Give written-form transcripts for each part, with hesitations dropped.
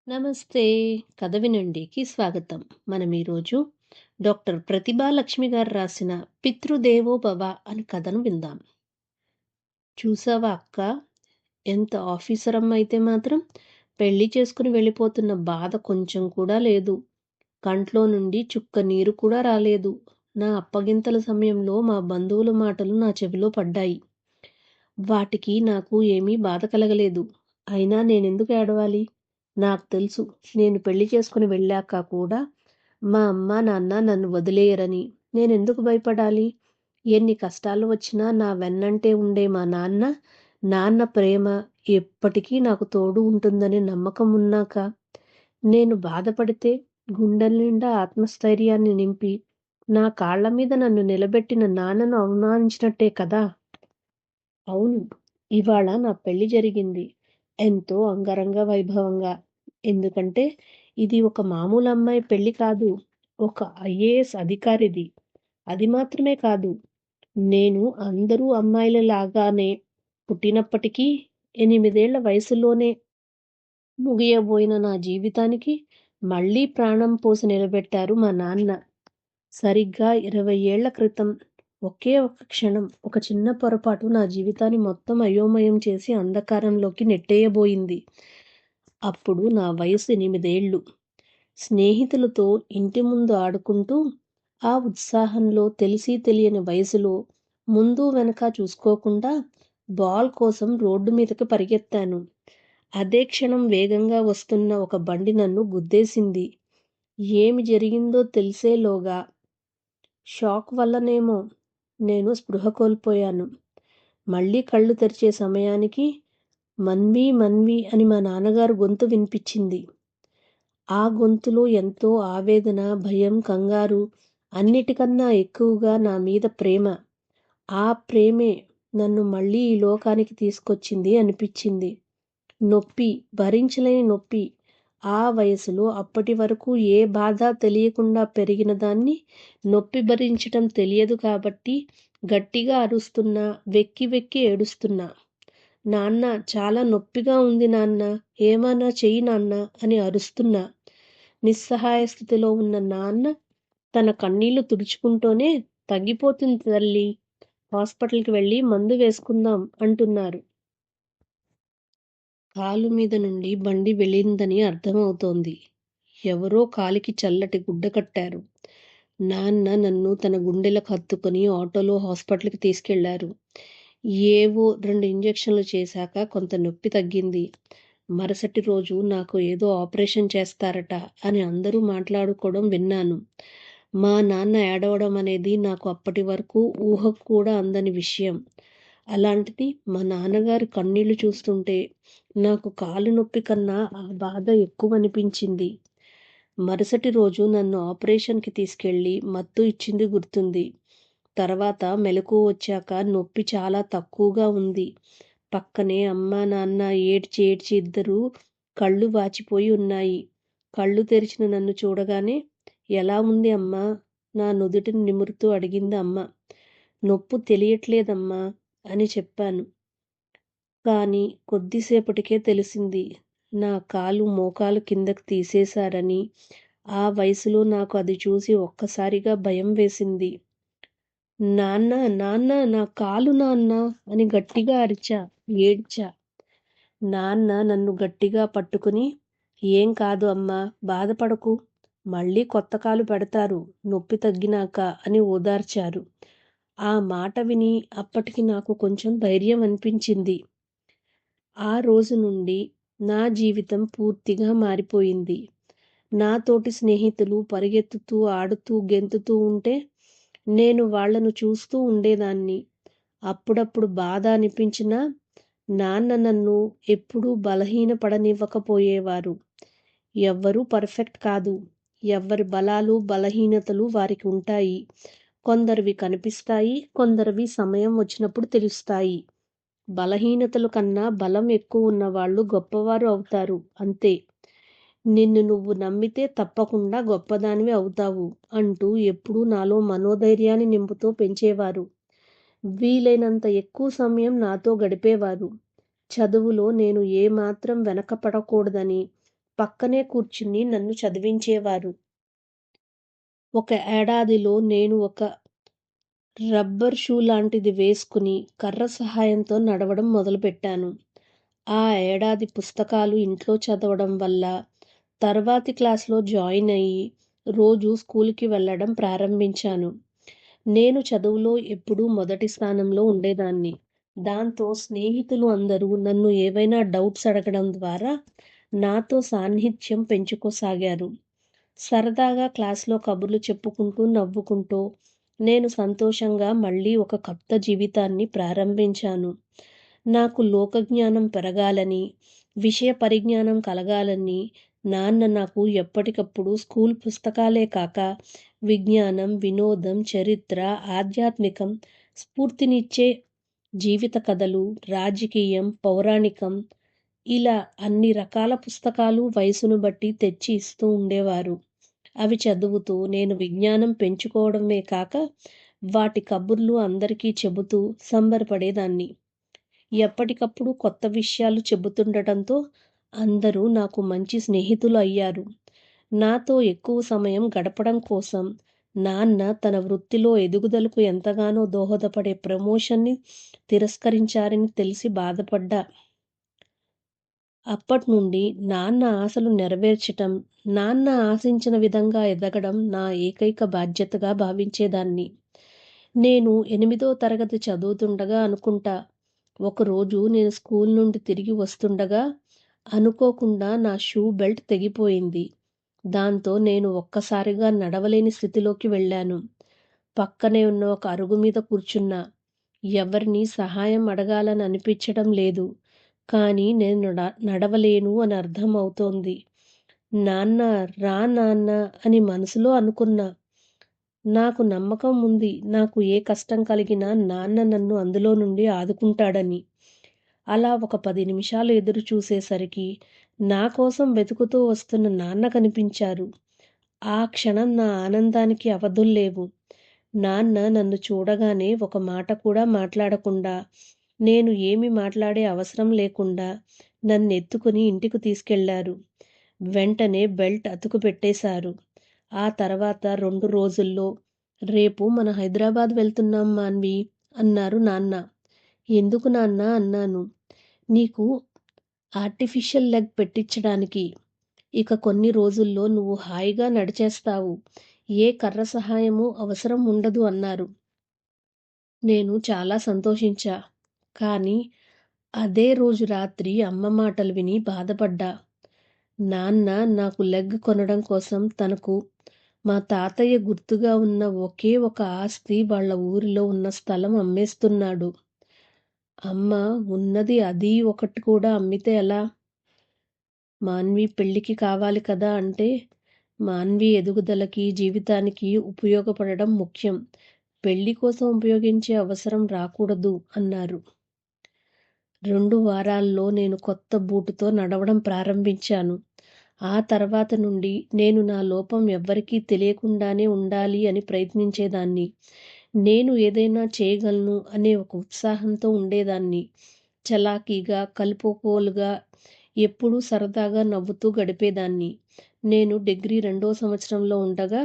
నమస్తే. కథ వినండికి స్వాగతం. మనం ఈరోజు డాక్టర్ ప్రతిభా లక్ష్మి గారు రాసిన 'పితృదేవో భవ' అని కథను విందాం. చూసావా అక్కా! ఎంత ఆఫీసరమ్మ అయితే మాత్రం పెళ్లి చేసుకుని వెళ్ళిపోతున్న బాధ కొంచెం కూడా లేదు. కంట్లో నుండి చుక్క నీరు కూడా రాలేదు. నా అప్పగింతల సమయంలో మా బంధువుల మాటలు నా చెవిలో పడ్డాయి. వాటికి నాకు ఏమీ బాధ కలగలేదు. అయినా నేనెందుకు ఏడవాలి? నాకు తెలుసు నేను పెళ్లి చేసుకుని వెళ్ళాక కూడా మా అమ్మ, నాన్న నన్ను వదిలేయరని. నేనెందుకు భయపడాలి? ఎన్ని కష్టాలు వచ్చినా నా వెన్నంటే ఉండే మా నాన్న, నాన్న ప్రేమ ఎప్పటికీ నాకు తోడు ఉంటుందనే నమ్మకం ఉన్నాక, నేను బాధపడితే గుండెల నిండా ఆత్మస్థైర్యాన్ని నింపి, నా కాళ్ళ మీద నన్ను నిలబెట్టిన నాన్నను అవమానించినట్టే కదా! అవును. ఇవాళ నా పెళ్లి జరిగింది. ఎంతో అంగరంగ వైభవంగా. ఎందుకంటే ఇది ఒక మామూలు అమ్మాయి పెళ్లి కాదు. ఒక ఐఏఎస్ అధికారిది. అది మాత్రమే కాదు. నేను అందరూ అమ్మాయిలలాగానే పుట్టినప్పటికీ 8 ఏళ్ల వయసులోనే ముగియబోయిన నా జీవితానికి మళ్ళీ ప్రాణం పోసి నిలబెట్టారు మా నాన్న. సరిగ్గా 20 ఏళ్ల క్రితం ఒకే ఒక్క క్షణం, ఒక చిన్న పొరపాటు నా జీవితాన్ని మొత్తం అయోమయం చేసి అంధకారంలోకి నెట్టేయబోయింది. అప్పుడు నా వయసు 8 ఏళ్లు. స్నేహితులతో ఇంటి ముందు ఆడుకుంటూ, ఆ ఉత్సాహంలో తెలిసి తెలియని వయసులో ముందు వెనక చూసుకోకుండా బాల్ కోసం రోడ్డు మీదకి పరిగెత్తాను. అదే క్షణం వేగంగా వస్తున్న ఒక బండి నన్ను గుద్దేసింది. ఏమి జరిగిందో తెలిసేలోగా షాక్ వల్లనేమో నేను స్పృహ కోల్పోయాను. మళ్ళీ కళ్ళు తెరిచే సమయానికి మన్వీ మన్వీ అని మా నాన్నగారు గొంతు వినిపించింది. ఆ గొంతులో ఎంతో ఆవేదన, భయం, కంగారు, అన్నిటికన్నా ఎక్కువగా నా మీద ప్రేమ. ఆ ప్రేమే నన్ను మళ్ళీ ఈ లోకానికి తీసుకొచ్చింది అనిపించింది. నొప్పి, భరించలేని నొప్పి. ఆ వయసులో అప్పటి వరకు ఏ బాధ తెలియకుండా పెరిగిన దాన్ని నొప్పి భరించటం తెలియదు కాబట్టి గట్టిగా అరుస్తున్నా, వెక్కి వెక్కి ఏడుస్తున్నా. నాన్న, చాలా నొప్పిగా ఉంది నాన్న, ఏమన్నా చెయ్యి నాన్న అని అరుస్తున్నా. నిస్సహాయ స్థితిలో ఉన్న నాన్న తన కన్నీళ్లు తుడుచుకుంటూనే, తగ్గిపోతుంది తల్లి, హాస్పిటల్కి వెళ్ళి మందు వేసుకుందాం అంటున్నారు. కాలు మీద నుండి బండి వెళ్ళిందని అర్థమవుతోంది. ఎవరో కాలికి చల్లటి గుడ్డ కట్టారు. నాన్న నన్ను తన గుండెలకు హత్తుకుని ఆటోలో హాస్పిటల్కి తీసుకెళ్లారు. ఏవో 2 ఇంజెక్షన్లు చేశాక కొంత నొప్పి తగ్గింది. మరుసటి రోజు నాకు ఏదో ఆపరేషన్ చేస్తారట అని అందరూ మాట్లాడుకోవడం విన్నాను. మా నాన్న ఏడవడం అనేది నాకు అప్పటి వరకు ఊహకు కూడా అందని విషయం. అలాంటిది మా నాన్నగారి కన్నీళ్లు చూస్తుంటే నాకు కాలు నొప్పి కన్నా ఆ బాధ ఎక్కువ అనిపించింది. మరుసటి రోజు నన్ను ఆపరేషన్కి తీసుకెళ్లి మత్తు ఇచ్చింది గుర్తుంది. తర్వాత మెలకువ వచ్చాక నొప్పి చాలా తక్కువగా ఉంది. పక్కనే అమ్మా నాన్న ఏడ్చి ఏడ్చి ఇద్దరూ కళ్ళు వాచిపోయి ఉన్నాయి. కళ్ళు తెరిచిన నన్ను చూడగానే, ఎలా ఉంది అమ్మా? నా నుదుటిని నిమురుతూ అడిగింది అమ్మ. నొప్పి తెలియట్లేదమ్మా అని చెప్పాను. కానీ కొద్దిసేపటికే తెలిసింది, నా కాలు మోకాలు కిందకి తీసేశారని. ఆ వయసులో నాకు అది చూసి ఒక్కసారిగా భయం వేసింది. నాన్న, నాన్న, నా కాలు నాన్న అని గట్టిగా అరిచా, ఏడ్చా. నాన్న నన్ను గట్టిగా పట్టుకుని, ఏం కాదు అమ్మా, బాధపడకు, మళ్ళీ కొత్త కాలు పెడతారు నొప్పి తగ్గినాక అని ఓదార్చారు. ఆ మాట విని అప్పటికి నాకు కొంచెం ధైర్యం అనిపించింది. ఆ రోజు నుండి నా జీవితం పూర్తిగా మారిపోయింది. నా తోటి స్నేహితులు పరిగెత్తుతూ, ఆడుతూ, గెంతుతూ ఉంటే నేను వాళ్లను చూస్తూ ఉండేదాన్ని. అప్పుడప్పుడు బాధ అనిపించినా నాన్న నన్ను ఎప్పుడూ బలహీనపడనివ్వకపోయేవారు. ఎవ్వరూ పర్ఫెక్ట్ కాదు. ఎవ్వరి బలాలు, బలహీనతలు వారికి ఉంటాయి. కొందరివి కనిపిస్తాయి, కొందరివి సమయం వచ్చినప్పుడు తెలుస్తాయి. బలహీనతల కన్నా బలం ఎక్కువ ఉన్నవాళ్ళు గొప్పవారు అవుతారు, అంతే. నిన్ను నువ్వు నమ్మితే తప్పకుండా గొప్పదానివి అవుతావు అంటూ ఎప్పుడూ నాలో మనోధైర్యాన్ని నింపుతూ పెంచేవారు. వీలైనంత ఎక్కువ సమయం నాతో గడిపేవారు. చదువులో నేను ఏమాత్రం వెనకపడకూడదని పక్కనే కూర్చుని నన్ను చదివించేవారు. ఒక ఏడాదిలో నేను ఒక రబ్బర్ షూ లాంటిది వేసుకుని కర్ర సహాయంతో నడవడం మొదలుపెట్టాను. ఆ ఏడాది పుస్తకాలు ఇంట్లో చదవడం వల్ల తర్వాతి క్లాస్‌లో జాయిన్ అయ్యి రోజూ స్కూలుకి వెళ్ళడం ప్రారంభించాను. నేను చదువులో ఎప్పుడూ మొదటి స్థానంలో ఉండేదాన్ని. దాంతో స్నేహితులు అందరూ నన్ను ఏవైనా డౌట్స్ అడగడం ద్వారా నాతో సాన్నిహిత్యం పెంచుకోసాగారు. సరదాగా క్లాస్‌లో కబుర్లు చెప్పుకుంటూ, నవ్వుకుంటూ నేను సంతోషంగా మళ్ళీ ఒక కొత్త జీవితాన్ని ప్రారంభించాను. నాకు లోకజ్ఞానం పెరగాలని, విషయ పరిజ్ఞానం కలగాలని నాన్న నాకు ఎప్పటికప్పుడు స్కూల్ పుస్తకాలే కాక విజ్ఞానం, వినోదం, చరిత్ర, ఆధ్యాత్మికం, స్ఫూర్తినిచ్చే జీవిత కథలు, రాజకీయం, పౌరాణికం ఇలా అన్ని రకాల పుస్తకాలు వయసును బట్టి తెచ్చి ఇస్తూ ఉండేవారు. అవి చదువుతూ నేను విజ్ఞానం పెంచుకోవడమే కాక వాటి కబుర్లు అందరికీ చెబుతూ సంబరపడేదాన్ని. ఎప్పటికప్పుడు కొత్త విషయాలు చెబుతుండటంతో అందరూ నాకు మంచి స్నేహితులు అయ్యారు. నాతో ఎక్కువ సమయం గడపడం కోసం నాన్న తన వృత్తిలో ఎదుగుదలకు ఎంతగానో దోహదపడే ప్రమోషన్‌ని తిరస్కరించారని తెలిసి బాధపడ్డా. అప్పట్నుండి నాన్న ఆశలు నెరవేర్చటం, నాన్న ఆశించిన విధంగా ఎదగడం నా ఏకైక బాధ్యతగా భావించేదాన్ని. నేను 8దో తరగతి చదువుతుండగా అనుకుంటా, ఒకరోజు నేను స్కూల్ నుండి తిరిగి వస్తుండగా అనుకోకుండా నా షూ బెల్ట్ తెగిపోయింది. దాంతో నేను ఒక్కసారిగా నడవలేని స్థితిలోకి వెళ్ళాను. పక్కనే ఉన్న ఒక అరుగు మీద కూర్చున్నా. ఎవరినీ సహాయం అడగాలని అనిపించడం లేదు. కానీ నేను నడవలేను అని అర్థం అవుతోంది. నాన్న రా నాన్న అని మనసులో అనుకున్నా. నాకు నమ్మకం ఉంది. నాకు ఏ కష్టం కలిగినా నాన్న నన్ను అందులో నుండి ఆదుకుంటాడని. అలా ఒక 10 నిమిషాలు ఎదురు చూసేసరికి నా కోసం వెతుకుతూ వస్తున్న నాన్న కనిపించారు. ఆ క్షణం నా ఆనందానికి అవధుల్లేవు. నాన్న నన్ను చూడగానే ఒక మాట కూడా మాట్లాడకుండా, నేను ఏమి మాట్లాడే అవసరం లేకుండా నన్నెత్తుకుని ఇంటికి తీసుకెళ్లారు. వెంటనే బెల్ట్ అతుకు పెట్టేశారు. ఆ తర్వాత 2 రోజుల్లో "రేపు మన హైదరాబాద్ వెళ్తున్నాం మాన్వి" అన్నారు నాన్న. "ఎందుకు నాన్నా" అన్నాను. "నీకు ఆర్టిఫిషియల్ లెగ్ పెట్టించడానికి. ఇక కొన్ని రోజుల్లో నువ్వు హాయిగా నడిచేస్తావు. ఏ కర్ర సహాయమూ అవసరం ఉండదు" అన్నారు. నేను చాలా సంతోషించా. కానీ అదే రోజు రాత్రి అమ్మ మాటలు విని బాధపడ్డా. నాన్న నాకు లెగ్ కొనడం కోసం తనకు మా తాతయ్య గుర్తుగా ఉన్న ఒకే ఒక ఆస్తి వాళ్ళ ఊరిలో ఉన్న స్థలం అమ్మేస్తున్నాడు. అమ్మ ఉన్నది అది ఒకటి కూడా అమ్మితే ఎలా? మాన్వి పెళ్ళికి కావాలి కదా అంటే, మాన్వి ఎదుగుదలకి, జీవితానికి ఉపయోగపడడం ముఖ్యం. పెళ్లి కోసం ఉపయోగించే అవసరం రాకూడదు అన్నారు. 2 వారాల్లో నేను కొత్త బూటుతో నడవడం ప్రారంభించాను. ఆ తర్వాత నుండి నేను నా లోపం ఎవ్వరికీ తెలియకుండానే ఉండాలి అని ప్రయత్నించేదాన్ని. నేను ఏదైనా చేయగలను అనే ఒక ఉత్సాహంతో ఉండేదాన్ని. చలాకీగా, కలుపుకోలుగా, ఎప్పుడూ సరదాగా నవ్వుతూ గడిపేదాన్ని. నేను డిగ్రీ 2వ సంవత్సరంలో ఉండగా,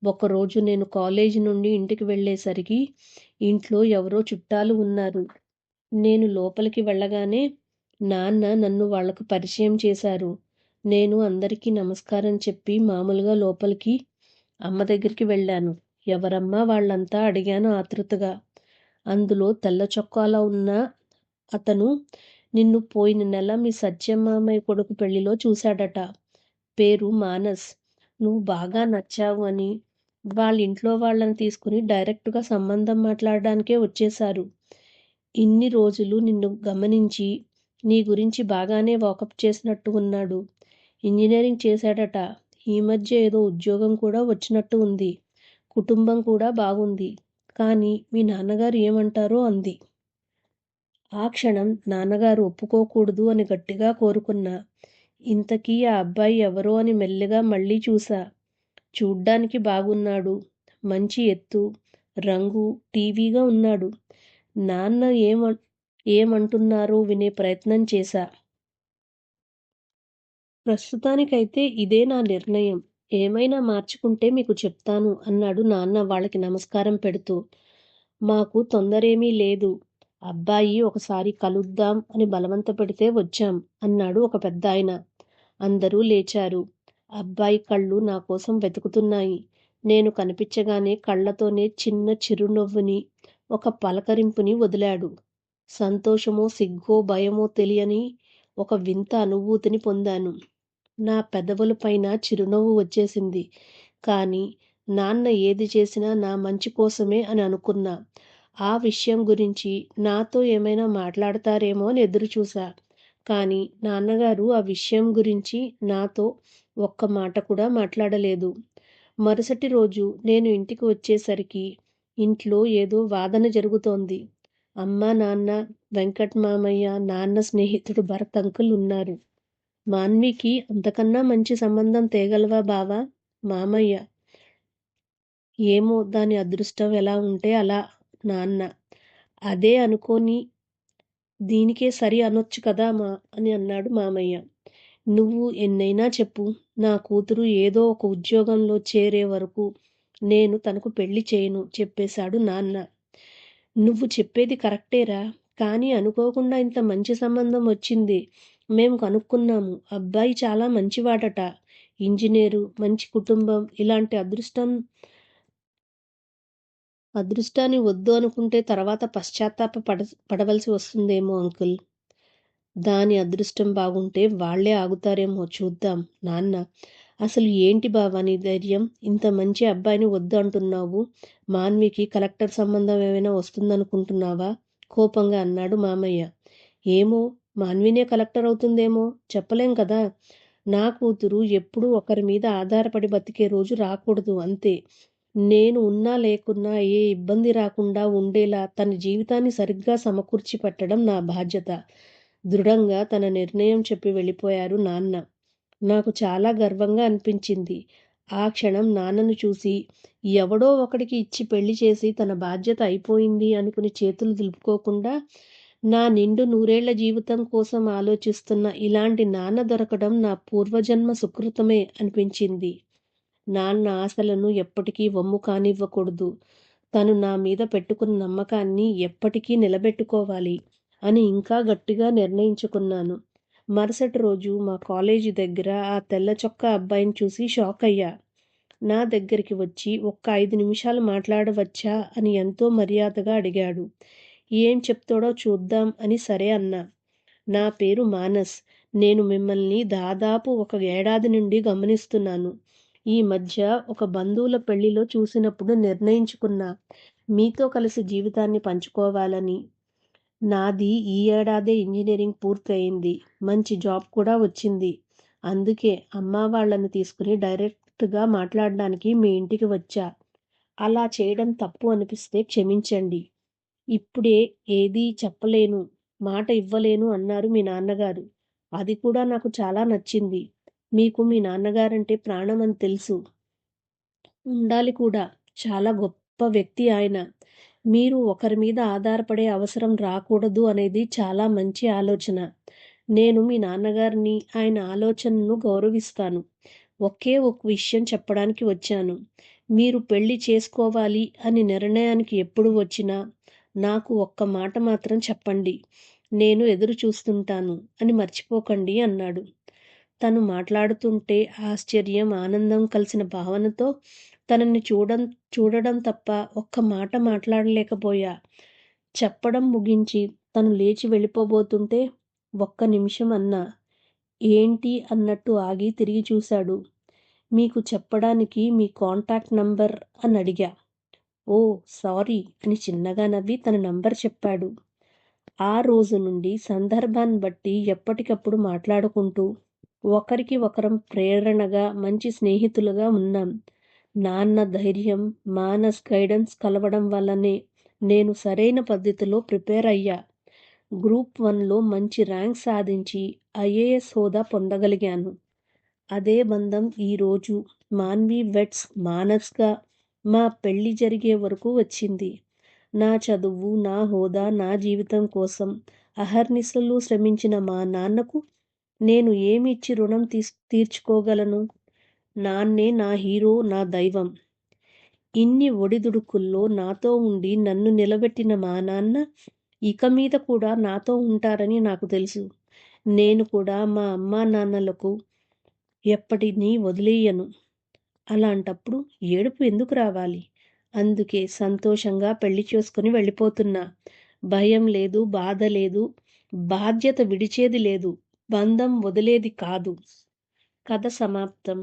ఒకరోజు నేను కాలేజీ నుండి ఇంటికి వెళ్ళేసరికి ఇంట్లో ఎవరో చుట్టాలు ఉన్నారు. నేను లోపలికి వెళ్ళగానే నాన్న నన్ను వాళ్ళకు పరిచయం చేశారు. నేను అందరికీ నమస్కారం చెప్పి మామూలుగా లోపలికి అమ్మ దగ్గరికి వెళ్ళాను. ఎవరమ్మా వాళ్ళంతా అడిగాను ఆతృతగా. అందులో తెల్ల చొక్కాలో ఉన్న అతను నిన్ను పోయిన నెల మీ సత్యమామయ్య కొడుకు పెళ్లిలో చూశాడట. పేరు మానస్. నువ్వు బాగా నచ్చావు అని వాళ్ళింట్లో వాళ్ళని తీసుకుని డైరెక్ట్‌గా సంబంధం మాట్లాడడానికే వచ్చేశారు. ఇన్ని రోజులు నిన్ను గమనించి నీ గురించి బాగానే వాకప్ చేసినట్టు ఉన్నాడు. ఇంజినీరింగ్ చేశాడట. ఈ మధ్య ఏదో ఉద్యోగం కూడా వచ్చినట్టు ఉంది. కుటుంబం కూడా బాగుంది. కానీ మీ నాన్నగారు ఏమంటారో అంది. ఆ క్షణం నాన్నగారు ఒప్పుకోకూడదు అని గట్టిగా కోరుకున్నా. ఇంతకీ ఆ అబ్బాయి ఎవరో అని మెల్లిగా మళ్ళీ చూశా. చూడ్డానికి బాగున్నాడు. మంచి ఎత్తు, రంగు, టీవీగా ఉన్నాడు. నాన్న ఏమంటున్నారో వినే ప్రయత్నం చేశా. ప్రస్తుతానికైతే ఇదే నా నిర్ణయం. ఏమైనా మార్చుకుంటే మీకు చెప్తాను అన్నాడు నాన్న వాళ్ళకి నమస్కారం పెడుతూ. మాకు తొందరేమీ లేదు. అబ్బాయి ఒకసారి కలుద్దాం అని బలవంత పెడితే వచ్చాం అన్నాడు ఒక పెద్దాయన. అందరూ లేచారు. అబ్బాయి కళ్ళు నా కోసం వెతుకుతున్నాయి. నేను కనిపించగానే కళ్ళతోనే చిన్న చిరునవ్వుని, ఒక పలకరింపుని వదిలాడు. సంతోషమో, సిగ్గో, భయమో తెలియని ఒక వింత అనుభూతిని పొందాను. నా పెదవులపైన చిరునవ్వు వచ్చేసింది. కానీ నాన్న ఏది చేసినా నా మంచి కోసమే అని అనుకున్నా. ఆ విషయం గురించి నాతో ఏమైనా మాట్లాడతారేమో అని ఎదురుచూశా. కానీ నాన్నగారు ఆ విషయం గురించి నాతో ఒక్క మాట కూడా మాట్లాడలేదు. మరుసటి రోజు నేను ఇంటికి వచ్చేసరికి ఇంట్లో ఏదో వాదన జరుగుతోంది. అమ్మ, నాన్న, వెంకట్ మామయ్య, నాన్న స్నేహితుడు భరత్ అంకుల్ ఉన్నారు. మాన్వికి అంతకన్నా మంచి సంబంధం తేగలవా బావా? మామయ్య. ఏమో దాని అదృష్టం ఎలా ఉంటే అలా. నాన్న. అదే అనుకోని దీనికే సరి అనొచ్చు కదా అని అన్నాడు మామయ్య. నువ్వు ఎన్నైనా చెప్పు. నా కూతురు ఏదో ఒక ఉద్యోగంలో చేరే వరకు నేను తనకు పెళ్లి చేయను చెప్పేశాడు నాన్న. నువ్వు చెప్పేది కరెక్టేరా. కానీ అనుకోకుండా ఇంత మంచి సంబంధం వచ్చింది. మేము కనుక్కున్నాము. అబ్బాయి చాలా మంచివాడట. ఇంజనీరు, మంచి కుటుంబం. ఇలాంటి అదృష్టాన్ని వద్దు అనుకుంటే తర్వాత పడవలసి వస్తుందేమో అంకుల్. దాని అదృష్టం బాగుంటే వాళ్లే ఆగుతారేమో చూద్దాం. నాన్న. అసలు ఏంటి బావా నీ ధైర్యం? ఇంత మంచి అబ్బాయిని వద్దు అంటున్నావు. మాన్వికి కలెక్టర్ సంబంధం ఏమైనా వస్తుందనుకుంటున్నావా? కోపంగా అన్నాడు మామయ్య. ఏమో, మాన్వినే కలెక్టర్ అవుతుందేమో, చెప్పలేం కదా. నా కూతురు ఎప్పుడూ ఒకరి మీద ఆధారపడి బతికే రోజు రాకూడదు అంతే. నేను ఉన్నా లేకున్నా ఏ ఇబ్బంది రాకుండా ఉండేలా తన జీవితాన్ని సరిగ్గా సమకూర్చి పెట్టడం నా బాధ్యత. దృఢంగా తన నిర్ణయం చెప్పి వెళ్ళిపోయారు నాన్న. నాకు చాలా గర్వంగా అనిపించింది. ఆ క్షణం నాన్నను చూసి ఎవడో ఒకడికి ఇచ్చి పెళ్లి చేసి తన బాధ్యత అయిపోయింది అనుకుని చేతులు దులుపుకోకుండా నా నిండు నూరేళ్ల జీవితం కోసం ఆలోచిస్తున్న ఇలాంటి నాన్న దొరకడం నా పూర్వజన్మ సుకృతమే అనిపించింది. నాన్న ఆశలను ఎప్పటికీ వమ్ము కానివ్వకూడదు. తను నా మీద పెట్టుకున్న నమ్మకాన్ని ఎప్పటికీ నిలబెట్టుకోవాలి అని ఇంకా గట్టిగా నిర్ణయించుకున్నాను. మరుసటి రోజు మా కాలేజీ దగ్గర ఆ తెల్ల చొక్కా అబ్బాయిని చూసి షాక్ అయ్యా. నా దగ్గరికి వచ్చి ఒక్క 5 నిమిషాలు మాట్లాడవచ్చా అని ఎంతో మర్యాదగా అడిగాడు. ఏం చెప్తాడో చూద్దాం అని సరే అన్నా. నా పేరు మానస్. నేను మిమ్మల్ని దాదాపు ఒక ఏడాది నుండి గమనిస్తున్నాను. ఈ మధ్య ఒక బంధువుల పెళ్లిలో చూసినప్పుడు నిర్ణయించుకున్నా మీతో కలిసి జీవితాన్ని పంచుకోవాలని. నాది ఈ ఏడాదే ఇంజనీరింగ్ పూర్తయింది. మంచి జాబ్ కూడా వచ్చింది. అందుకే అమ్మా వాళ్ళని తీసుకుని డైరెక్ట్గా మాట్లాడడానికి మీ ఇంటికి వచ్చా. అలా చేయడం తప్పు అనిపిస్తే క్షమించండి. ఇప్పుడే ఏదీ చెప్పలేను, మాట ఇవ్వలేను అన్నారు మీ నాన్నగారు. అది కూడా నాకు చాలా నచ్చింది. మీకు మీ నాన్నగారంటే ప్రాణం అని తెలుసు. ఉండాలి కూడా. చాలా గొప్ప వ్యక్తి ఆయన. మీరు ఒకరి మీద ఆధారపడే అవసరం రాకూడదు అనేది చాలా మంచి ఆలోచన. నేను మీ నాన్నగారిని, ఆయన ఆలోచనను గౌరవిస్తాను. ఒకే ఒక విషయం చెప్పడానికి వచ్చాను. మీరు పెళ్లి చేసుకోవాలి అని నిర్ణయానికి ఎప్పుడు వచ్చినా నాకు ఒక్క మాట మాత్రం చెప్పండి. నేను ఎదురు చూస్తుంటాను అని మర్చిపోకండి అన్నాడు. తను మాట్లాడుతుంటే ఆశ్చర్యం, ఆనందం కలిసిన భావనతో తనని చూడడం తప్ప ఒక్క మాట మాట్లాడలేకపోయా. చెప్పడం ముగించి తను లేచి వెళ్ళిపోబోతుంటే ఒక్క నిమిషం అన్నా. ఏంటి అన్నట్టు ఆగి తిరిగి చూశాడు. మీకు చెప్పడానికి మీ కాంటాక్ట్ నంబర్ అని అడిగా. ఓ సారీ అని చిన్నగా నవ్వి తన నంబర్ చెప్పాడు. ఆ రోజు నుండి సందర్భాన్ని బట్టి ఎప్పటికప్పుడు మాట్లాడుకుంటూ ఒకరికి ఒకరం ప్రేరణగా, మంచి స్నేహితులుగా ఉన్నాం. నాన్న ధైర్యం, మానస్ గైడెన్స్ కలవడం వల్లనే నేను సరైన పద్ధతిలో ప్రిపేర్ అయ్యా. గ్రూప్ 1లో మంచి ర్యాంక్ సాధించి ఐఏఎస్ హోదా పొందగలిగాను. అదే బంధం ఈరోజు మాన్వి వెడ్స్ మానస్గా మా పెళ్లి జరిగే వరకు వచ్చింది. నా చదువు, నా హోదా, నా జీవితం కోసం అహర్నిశలు శ్రమించిన మా నాన్నకు నేను ఏమిచ్చి రుణం తీర్చుకోగలను? నాన్నే నా హీరో, నా దైవం. ఇన్ని ఒడిదుడుకుల్లో నాతో ఉండి నన్ను నిలబెట్టిన మా నాన్న ఇక మీద కూడా నాతో ఉంటారని నాకు తెలుసు. నేను కూడా మా అమ్మానాన్నలకు ఎప్పటినీ వదిలేయను. అలాంటప్పుడు ఏడుపు ఎందుకు రావాలి? అందుకే సంతోషంగా పెళ్లి చేసుకొని వెళ్ళిపోతున్నా. భయం లేదు, బాధ లేదు, బాధ్యత విడిచేది లేదు, బంధం వదిలేది కాదు. కథ సమాప్తం.